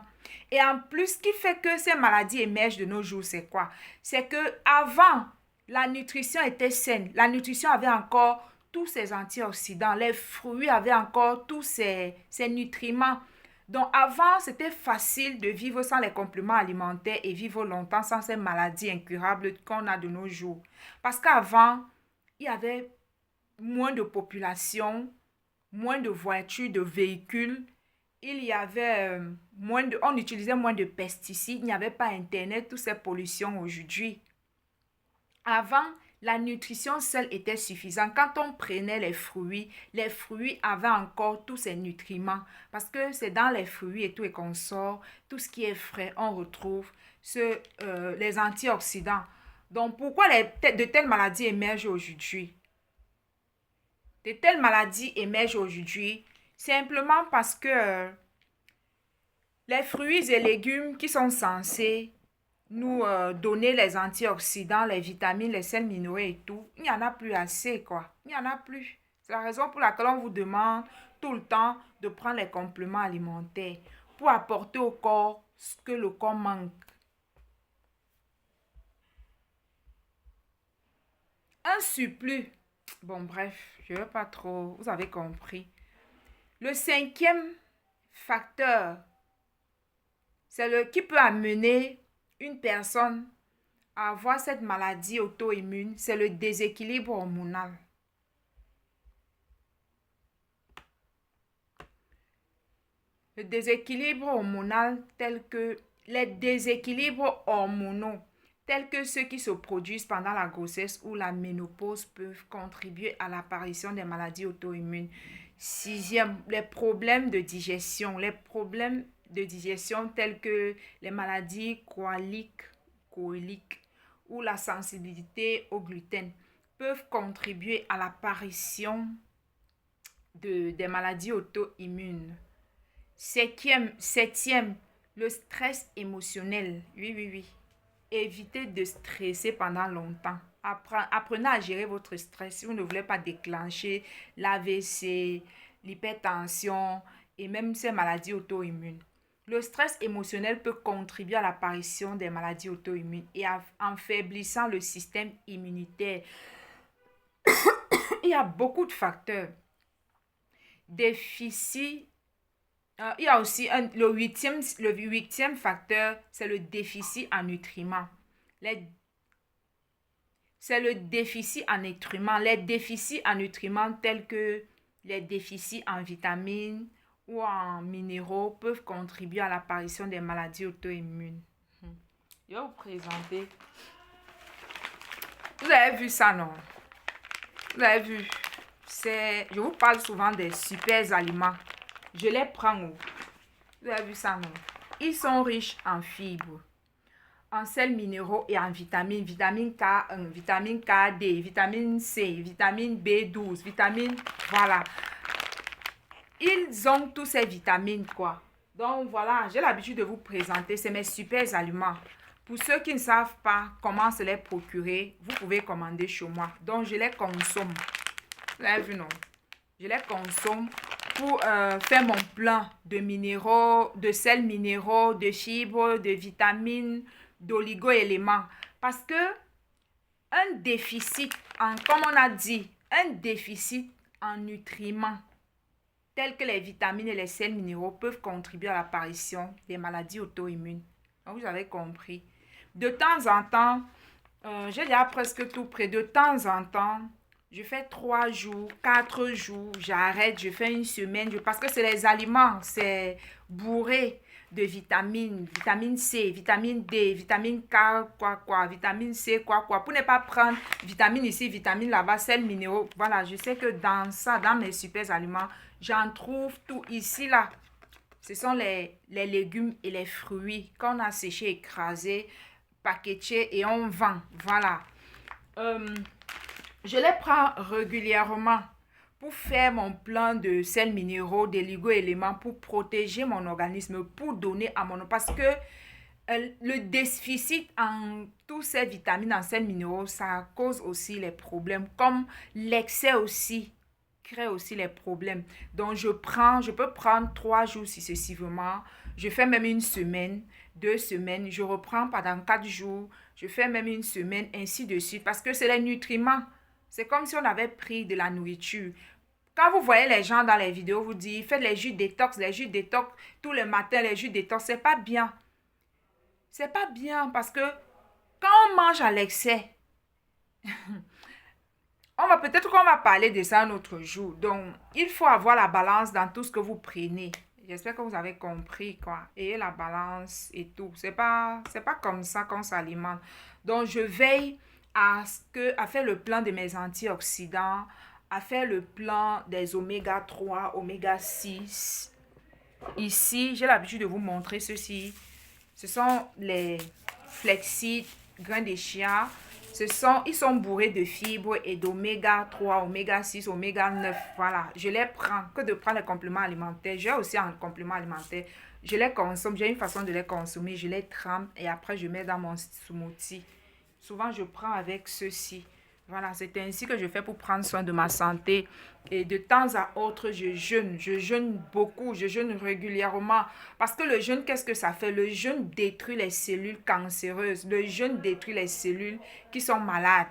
Et en plus, ce qui fait que ces maladies émergent de nos jours, c'est quoi? C'est que avant, la nutrition était saine. La nutrition avait encore tous ses antioxydants. Les fruits avaient encore tous ces nutriments. Donc avant, c'était facile de vivre sans les compléments alimentaires et vivre longtemps sans ces maladies incurables qu'on a de nos jours. Parce qu'avant, il y avait moins de population, moins de voitures, de véhicules. Il y avait on utilisait moins de pesticides. Il n'y avait pas Internet, toutes ces pollutions aujourd'hui. Avant, la nutrition seule était suffisante. Quand on prenait les fruits avaient encore tous ces nutriments. Parce que c'est dans les fruits et tout et qu'on sort, tout ce qui est frais, on retrouve les antioxydants. Donc, pourquoi de telles maladies émergent aujourd'hui? De telles maladies émergent aujourd'hui simplement parce que les fruits et légumes qui sont censés nous donner les antioxydants, les vitamines, les sels minéraux et tout, il n'y en a plus assez, quoi. Il n'y en a plus. C'est la raison pour laquelle on vous demande tout le temps de prendre les compléments alimentaires pour apporter au corps ce que le corps manque. Un surplus. Bon, bref, je ne veux pas trop. Vous avez compris. Le 5e facteur, c'est qui peut amener une personne à avoir cette maladie auto-immune, c'est le déséquilibre hormonal. Le déséquilibre hormonal les déséquilibres hormonaux tels que ceux qui se produisent pendant la grossesse ou la ménopause peuvent contribuer à l'apparition des maladies auto-immunes. 6e, les problèmes de digestion. Les problèmes de digestion tels que les maladies cœliaques ou la sensibilité au gluten peuvent contribuer à l'apparition des maladies auto-immunes. 7e, le stress émotionnel. Oui. Évitez de stresser pendant longtemps. Apprenez à gérer votre stress. Si vous ne voulez pas déclencher l'AVC, l'hypertension et même ces maladies auto-immunes. Le stress émotionnel peut contribuer à l'apparition des maladies auto-immunes et en faiblissant le système immunitaire. Il y a beaucoup de facteurs. Déficit. Il y a aussi le huitième facteur, c'est le déficit en nutriments. C'est le déficit en nutriments. Les déficits en nutriments tels que les déficits en vitamines ou en minéraux peuvent contribuer à l'apparition des maladies auto-immunes. Je vais vous présenter. Vous avez vu ça, non? Vous avez vu? Je vous parle souvent des super aliments. Je les prends où? Vous avez vu ça, non? Ils sont riches en fibres, en sels minéraux et en vitamines. Vitamine K1, vitamine KD, vitamine C, vitamine B12, vitamine... Voilà. Ils ont tous ces vitamines, quoi. Donc, voilà, j'ai l'habitude de vous présenter. C'est mes super aliments. Pour ceux qui ne savent pas comment se les procurer, vous pouvez commander chez moi. Donc, je les consomme. Vous avez vu, non? Je les consomme pour faire mon plein de minéraux, de sels minéraux, de fibres, de vitamines, d'oligo-éléments. Parce que un déficit, comme on a dit, un déficit en nutriments, tels que les vitamines et les sels minéraux, peuvent contribuer à l'apparition des maladies auto-immunes. Donc, vous avez compris. De temps en temps, j'ai déjà presque tout prêt. De temps en temps, je fais 3 jours, 4 jours, j'arrête, je fais une semaine, parce que c'est les aliments, c'est bourré. de vitamines, vitamine C, vitamine D, vitamine K, vitamine C, pour ne pas prendre vitamine ici, vitamine là-bas, sels minéraux. Voilà, je sais que dans ça, dans mes super aliments, j'en trouve tout ici, là. Ce sont les légumes et les fruits qu'on a séchés, écrasés, packagés et on vend. Voilà. Je les prends régulièrement pour faire mon plan de sels minéraux, d'oligo-éléments, pour protéger mon organisme, pour donner à mon... Parce que le déficit en tous ces vitamines, en sels minéraux, ça cause aussi les problèmes, comme l'excès aussi crée aussi les problèmes. Donc, je peux prendre 3 jours successivement. Je fais même une semaine, 2 semaines. Je reprends pendant 4 jours. Je fais même une semaine, ainsi de suite. Parce que c'est les nutriments. C'est comme si on avait pris de la nourriture. Quand vous voyez les gens dans les vidéos, vous dites, faites les jus détox, tous les matins, les jus détox. C'est pas bien. C'est pas bien parce que quand on mange à l'excès, peut-être qu'on va parler de ça un autre jour. Donc, il faut avoir la balance dans tout ce que vous prenez. J'espère que vous avez compris, quoi. Et la balance et tout. C'est pas comme ça qu'on s'alimente. Donc, je veille à faire le plan de mes antioxydants, à faire le plan des oméga 3, oméga 6. Ici, j'ai l'habitude de vous montrer ceci. Ce sont les flaxseeds, grains de chia. Ils sont bourrés de fibres et d'oméga 3, oméga 6, oméga 9. Voilà, je les prends que de prendre les compléments alimentaires. J'ai aussi un complément alimentaire. Je les consomme, j'ai une façon de les consommer. Je les trempe et après je mets dans mon smoothie. Souvent, je prends avec ceci. Voilà, c'est ainsi que je fais pour prendre soin de ma santé. Et de temps à autre, je jeûne. Je jeûne beaucoup, je jeûne régulièrement. Parce que le jeûne, qu'est-ce que ça fait? Le jeûne détruit les cellules cancéreuses. Le jeûne détruit les cellules qui sont malades.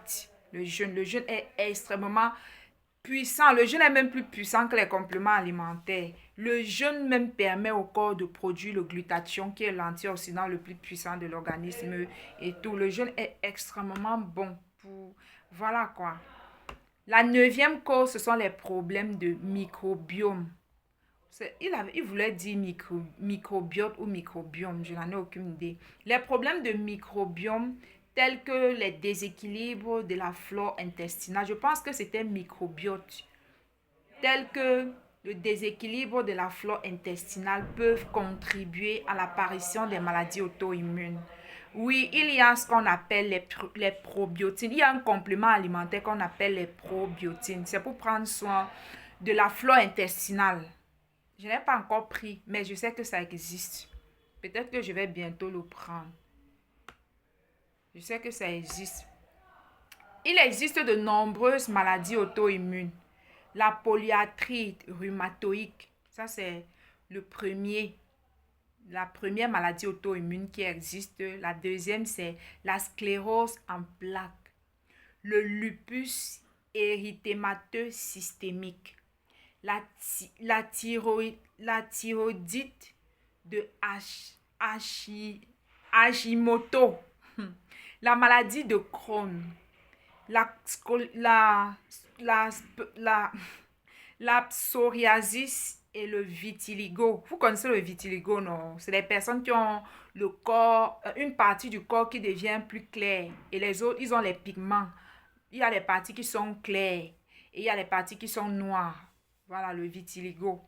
Le jeûne est extrêmement puissant. Le jeûne est même plus puissant que les compléments alimentaires. Le jeûne même permet au corps de produire le glutathion, qui est l'antioxydant le plus puissant de l'organisme et tout. Le jeûne est extrêmement bon pour... Voilà quoi. La 9e cause, ce sont les problèmes de microbiome. Il voulait dire microbiote ou microbiome, je n'en ai aucune idée. Les problèmes de microbiome, tels que les déséquilibres de la flore intestinale, je pense que c'était microbiote, tels que le déséquilibre de la flore intestinale peuvent contribuer à l'apparition des maladies auto-immunes. Oui, il y a ce qu'on appelle les probiotines. Il y a un complément alimentaire qu'on appelle les probiotines. C'est pour prendre soin de la flore intestinale. Je n'ai pas encore pris, mais je sais que ça existe. Peut-être que je vais bientôt le prendre. Je sais que ça existe. Il existe de nombreuses maladies auto-immunes. La polyarthrite rhumatoïde, ça c'est la première maladie auto-immune qui existe. La deuxième, c'est la sclérose en plaques. Le lupus érythémateux systémique. La thyroïdite de Hashimoto. La maladie de Crohn. La psoriasis et le vitiligo. Vous connaissez le vitiligo, non? C'est les personnes qui ont le corps, une partie du corps qui devient plus claire. Et les autres, ils ont les pigments. Il y a les parties qui sont claires. Et il y a les parties qui sont noires. Voilà, le vitiligo.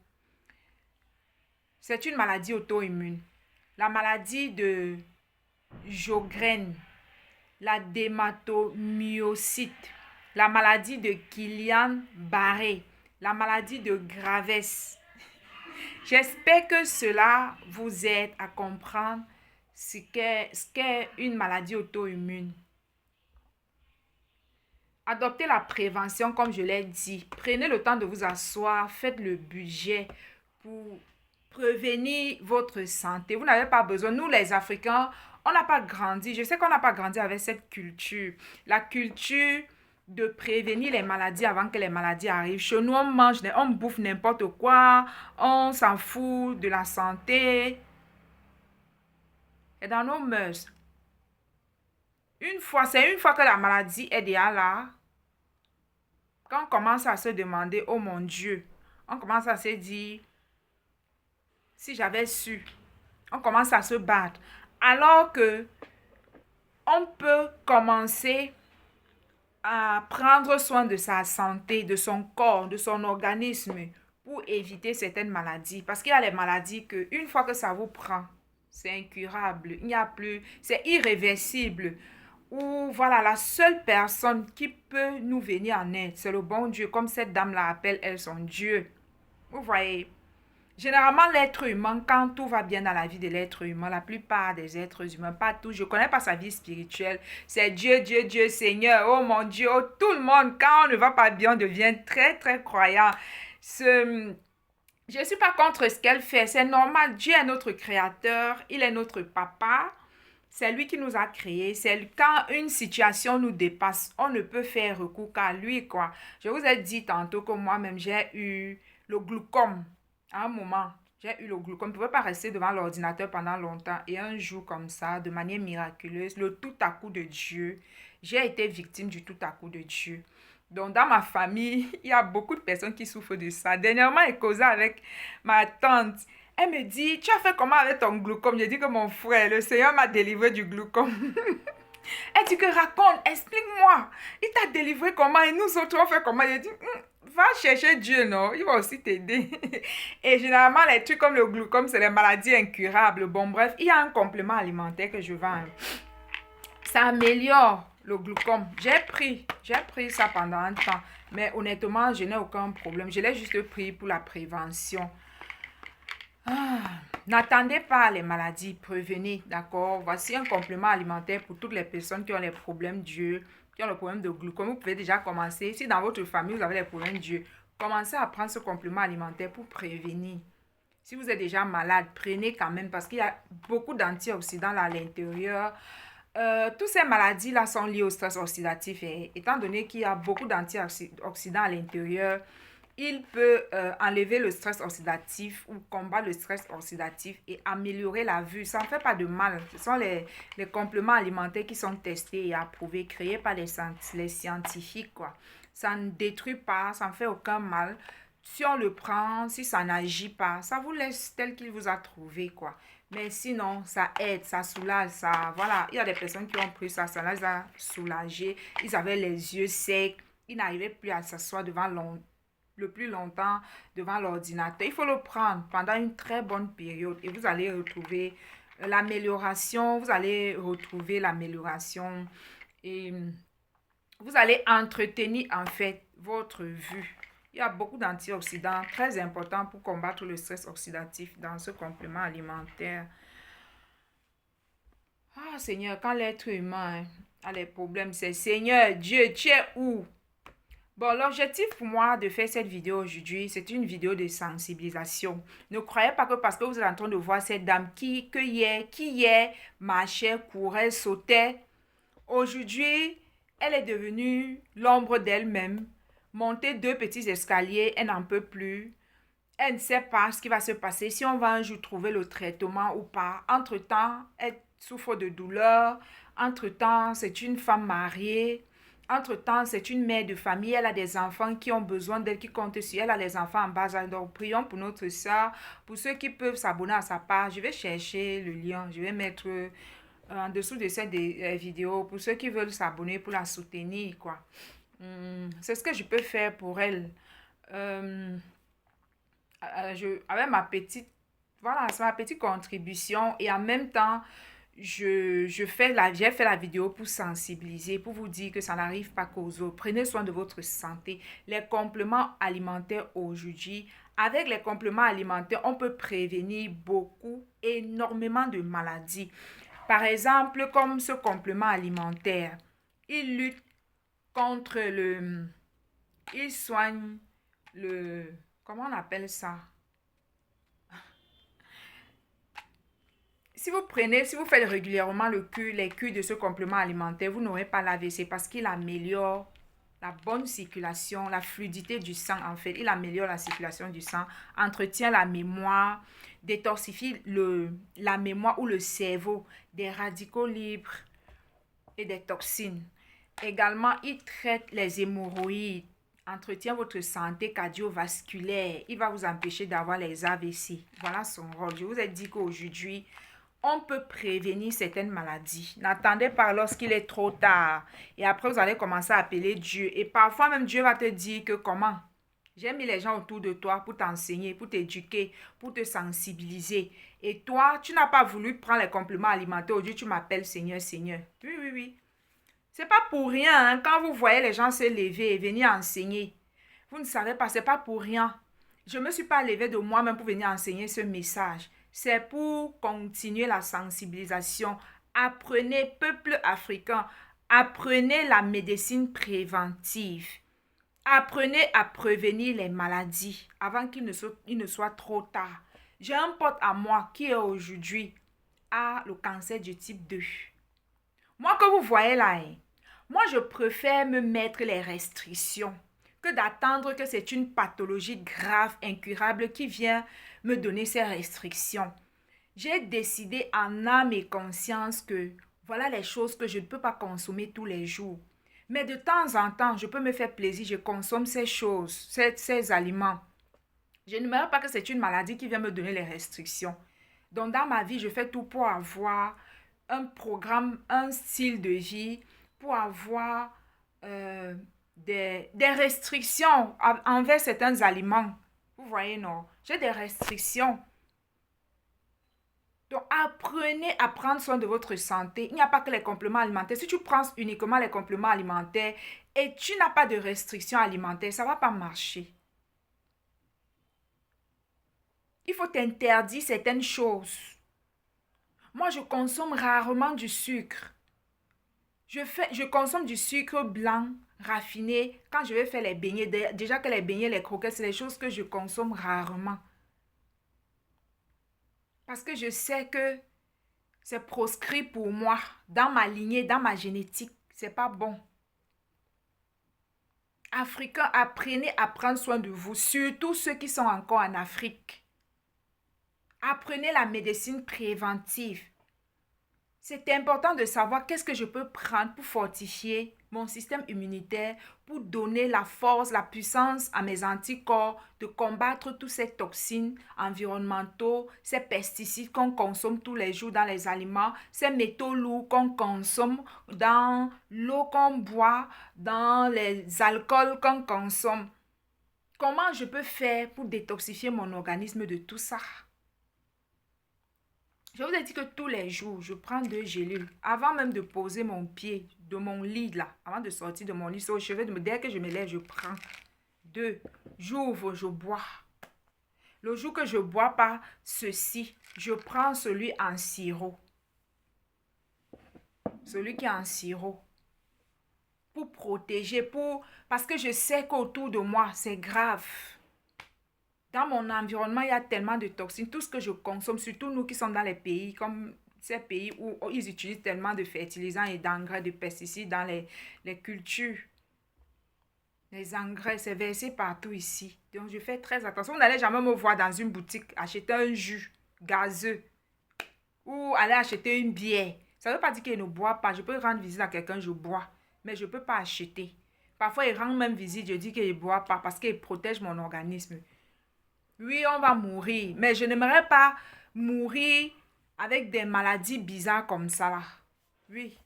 C'est une maladie auto-immune. La maladie de Sjögren. La dermatomyosite. La maladie de Guillain-Barré. La maladie de Graves. J'espère que cela vous aide à comprendre ce qu'est une maladie auto-immune. Adoptez la prévention comme je l'ai dit. Prenez le temps de vous asseoir, faites le budget pour prévenir votre santé. Vous n'avez pas besoin. Nous, les Africains, on n'a pas grandi. Je sais qu'on n'a pas grandi avec cette culture. La culture de prévenir les maladies avant que les maladies arrivent. Chez nous, on bouffe n'importe quoi. On s'en fout de la santé. Et dans nos mœurs, c'est une fois que la maladie est déjà là, quand on commence à se demander, oh mon Dieu, on commence à se dire, si j'avais su, On commence à se battre. Alors que on peut commencer à prendre soin de sa santé, de son corps, de son organisme pour éviter certaines maladies. Parce qu'il y a les maladies que une fois que ça vous prend, c'est incurable. Il n'y a plus, c'est irréversible. Ou voilà, la seule personne qui peut nous venir en aide, c'est le bon Dieu, comme cette dame la appelle, elle, son Dieu. Vous voyez, généralement, l'être humain, quand tout va bien dans la vie de l'être humain, la plupart des êtres humains, pas tous, je ne connais pas sa vie spirituelle, c'est Dieu, Dieu, Dieu, Seigneur, oh mon Dieu, oh, tout le monde, quand on ne va pas bien, on devient très, très croyant. Je ne suis pas contre ce qu'elle fait, c'est normal, Dieu est notre créateur, il est notre papa, c'est lui qui nous a créés, c'est quand une situation nous dépasse, on ne peut faire recours qu'à lui, quoi. Je vous ai dit tantôt que moi-même, j'ai eu le glaucome. À un moment, j'ai eu le glaucome. Je ne pouvais pas rester devant l'ordinateur pendant longtemps. Et un jour comme ça, de manière miraculeuse, le tout à coup de Dieu, j'ai été victime du tout à coup de Dieu. Donc, dans ma famille, il y a beaucoup de personnes qui souffrent de ça. Dernièrement, j'ai causé avec ma tante. Elle me dit, tu as fait comment avec ton glaucome? J'ai dit que mon frère, le Seigneur m'a délivré du glaucome. Elle dit que raconte, explique-moi. Il t'a délivré comment et nous autres on fait comment? J'ai dit, va chercher Dieu, non? Il va aussi t'aider. Et généralement, les trucs comme le glaucome, c'est les maladies incurables. Bon, bref, il y a un complément alimentaire que je vends. Ça améliore le glaucome. J'ai pris ça pendant un temps. Mais honnêtement, je n'ai aucun problème. Je l'ai juste pris pour la prévention. N'attendez pas les maladies, prévenez, d'accord? Voici un complément alimentaire pour toutes les personnes qui ont les problèmes d'yeux, qui ont le problème de glaucome. Vous pouvez déjà commencer, si dans votre famille vous avez les problèmes d'yeux, commencez à prendre ce complément alimentaire pour prévenir. Si vous êtes déjà malade, prenez quand même parce qu'il y a beaucoup d'antioxydants là à l'intérieur. Toutes ces maladies-là sont liées au stress oxydatif. Et étant donné qu'il y a beaucoup d'antioxydants à l'intérieur, il peut enlever le stress oxydatif ou combattre le stress oxydatif et améliorer la vue. Ça ne fait pas de mal. Ce sont les compléments alimentaires qui sont testés et approuvés, créés par les scientifiques, quoi. Ça ne détruit pas, ça ne fait aucun mal. Si on le prend, si ça n'agit pas, ça vous laisse tel qu'il vous a trouvé, quoi. Mais sinon, ça aide, ça soulage, ça... Voilà, il y a des personnes qui ont pris ça, ça les a soulagés. Ils avaient les yeux secs, ils n'arrivaient plus à s'asseoir devant le plus longtemps devant l'ordinateur. Il faut le prendre pendant une très bonne période et vous allez retrouver l'amélioration, et vous allez entretenir en fait votre vue. Il y a beaucoup d'antioxydants très importants pour combattre le stress oxydatif dans ce complément alimentaire. Ah Seigneur, quand l'être humain a les problèmes, c'est Seigneur Dieu, tu es où? Bon, l'objectif pour moi de faire cette vidéo aujourd'hui, c'est une vidéo de sensibilisation. Ne croyez pas que parce que vous êtes en train de voir cette dame qui hier marchait, courait, sautait, aujourd'hui, elle est devenue l'ombre d'elle-même. Monter 2 petits escaliers, elle n'en peut plus. Elle ne sait pas ce qui va se passer, si on va un jour trouver le traitement ou pas. Entre-temps, elle souffre de douleur. Entre-temps, c'est une femme mariée. Entre-temps, c'est une mère de famille, elle a des enfants qui ont besoin d'elle, qui comptent sur elle, a les enfants en bas âge. Donc, prions pour notre soeur. Pour ceux qui peuvent s'abonner à sa page, je vais chercher le lien, je vais mettre en dessous de cette vidéo pour ceux qui veulent s'abonner pour la soutenir, quoi. C'est ce que je peux faire pour elle. Avec ma petite, voilà, c'est ma petite contribution et en même temps, j'ai fait la vidéo pour sensibiliser, pour vous dire que ça n'arrive pas qu'aux autres. Prenez soin de votre santé. Les compléments alimentaires aujourd'hui, avec les compléments alimentaires, on peut prévenir énormément de maladies. Par exemple, comme ce complément alimentaire, il lutte contre il soigne comment on appelle ça? Si vous faites régulièrement les cures de ce complément alimentaire, vous n'aurez pas l'AVC parce qu'il améliore la bonne circulation, la fluidité du sang en fait. Il améliore la circulation du sang, entretient la mémoire, détoxifie la mémoire ou le cerveau des radicaux libres et des toxines. Également, il traite les hémorroïdes entretient votre santé cardiovasculaire. Il va vous empêcher d'avoir les AVC. Voilà son rôle. Je vous ai dit qu'aujourd'hui, on peut prévenir certaines maladies. N'attendez pas lorsqu'il est trop tard. Et après, vous allez commencer à appeler Dieu. Et parfois, même Dieu va te dire que comment? J'ai mis les gens autour de toi pour t'enseigner, pour t'éduquer, pour te sensibiliser. Et toi, tu n'as pas voulu prendre les compléments alimentaires. Aujourd'hui, tu m'appelles Seigneur, Seigneur. Oui, oui, oui. C'est pas pour rien, hein, quand vous voyez les gens se lever et venir enseigner. Vous ne savez pas, c'est pas pour rien. Je ne me suis pas levée de moi-même pour venir enseigner ce message. C'est pour continuer la sensibilisation. Apprenez, peuple africain, apprenez la médecine préventive. Apprenez à prévenir les maladies avant qu'il ne soit trop tard. J'ai un pote à moi qui aujourd'hui a le cancer du type 2. Moi que vous voyez là, hein, moi je préfère me mettre les restrictions que d'attendre que c'est une pathologie grave, incurable qui vient me donner ces restrictions. J'ai décidé en âme et conscience que voilà les choses que je ne peux pas consommer tous les jours. Mais de temps en temps, je peux me faire plaisir, je consomme ces choses, ces aliments. Je ne me dis pas que c'est une maladie qui vient me donner les restrictions. Donc dans ma vie, je fais tout pour avoir un programme, un style de vie, pour avoir des restrictions envers certains aliments. Vous voyez, non? J'ai des restrictions. Donc, apprenez à prendre soin de votre santé. Il n'y a pas que les compléments alimentaires. Si tu prends uniquement les compléments alimentaires et tu n'as pas de restrictions alimentaires, ça ne va pas marcher. Il faut t'interdire certaines choses. Moi, je consomme rarement du sucre. Je consomme du sucre blanc, raffiné, quand je vais faire les beignets. Déjà que les beignets, les croquettes, c'est des choses que je consomme rarement. Parce que je sais que c'est proscrit pour moi, dans ma lignée, dans ma génétique. C'est pas bon. Africains, apprenez à prendre soin de vous, surtout ceux qui sont encore en Afrique. Apprenez la médecine préventive. C'est important de savoir qu'est-ce que je peux prendre pour fortifier mon système immunitaire, pour donner la force, la puissance à mes anticorps de combattre toutes ces toxines environnementaux, ces pesticides qu'on consomme tous les jours dans les aliments, ces métaux lourds qu'on consomme dans l'eau qu'on boit, dans les alcools qu'on consomme. Comment je peux faire pour détoxifier mon organisme de tout ça? Je vous ai dit que tous les jours, je prends 2 gélules. Avant même de poser mon pied de mon lit là, avant de sortir de mon lit, sur le chevet, dès que je me lève, je prends 2. J'ouvre, je bois. Le jour que je ne bois pas ceci, je prends celui en sirop. Celui qui est en sirop. Pour protéger, parce que je sais qu'autour de moi, c'est grave. Dans mon environnement, il y a tellement de toxines. Tout ce que je consomme, surtout nous qui sommes dans les pays, comme ces pays où ils utilisent tellement de fertilisants et d'engrais, de pesticides dans les cultures. Les engrais, c'est versé partout ici. Donc, je fais très attention. Vous n'allez jamais me voir dans une boutique acheter un jus gazeux ou aller acheter une bière. Ça ne veut pas dire qu'il ne boit pas. Je peux rendre visite à quelqu'un, je bois. Mais je ne peux pas acheter. Parfois, il rend même visite, je dis qu'il ne boit pas parce qu'il protège mon organisme. Oui, on va mourir, mais je n'aimerais pas mourir avec des maladies bizarres comme ça là. Oui,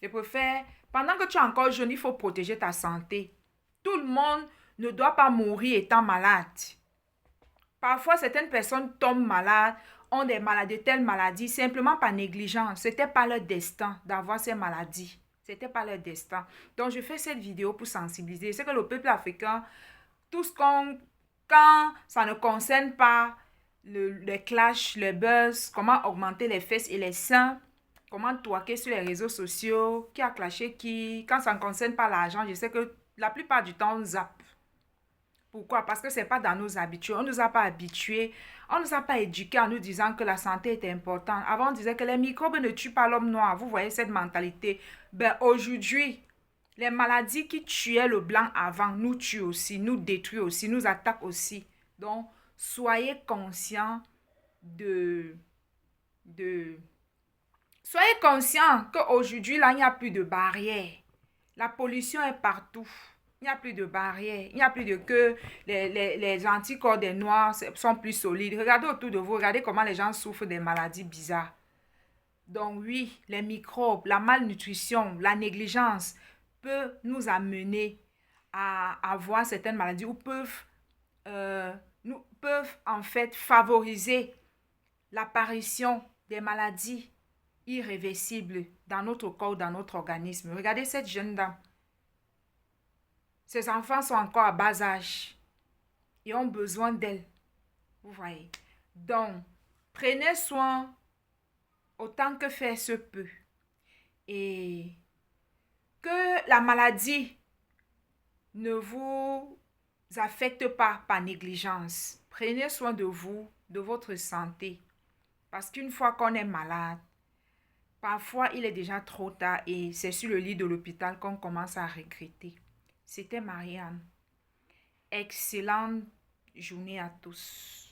je préfère, pendant que tu es encore jeune, il faut protéger ta santé. Tout le monde ne doit pas mourir étant malade. Parfois, certaines personnes tombent malades, ont des maladies, telles maladies, simplement par négligence. Ce n'était pas leur destin d'avoir ces maladies. Ce n'était pas leur destin. Donc, je fais cette vidéo pour sensibiliser. C'est que le peuple africain, tout ce quand ça ne concerne pas les clashs, le buzz, comment augmenter les fesses et les seins, comment twerker sur les réseaux sociaux, qui a clashé qui, quand ça ne concerne pas l'argent, je sais que la plupart du temps, on zappe. Pourquoi? Parce que ce n'est pas dans nos habitudes. On ne nous a pas habitués, on ne nous a pas éduqués en nous disant que la santé est importante. Avant, on disait que les microbes ne tuent pas l'homme noir. Vous voyez cette mentalité. Ben, aujourd'hui, les maladies qui tuaient le blanc avant nous tuent aussi, nous détruisent aussi, nous attaquent aussi. Donc, soyez conscients Soyez conscients qu'aujourd'hui, là, il n'y a plus de barrières. La pollution est partout. Il n'y a plus de barrières. Il n'y a plus de que les anticorps des Noirs sont plus solides. Regardez autour de vous. Regardez comment les gens souffrent des maladies bizarres. Donc oui, les microbes, la malnutrition, la négligence peuvent nous amener à avoir certaines maladies ou peuvent en fait favoriser l'apparition des maladies irréversibles dans notre corps, dans notre organisme. Regardez cette jeune dame. Ses enfants sont encore à bas âge et ont besoin d'elle. Vous voyez. Donc, prenez soin autant que faire se peut. Et que la maladie ne vous affecte pas par négligence. Prenez soin de vous, de votre santé. Parce qu'une fois qu'on est malade, parfois il est déjà trop tard et c'est sur le lit de l'hôpital qu'on commence à regretter. C'était Marianne. Excellente journée à tous.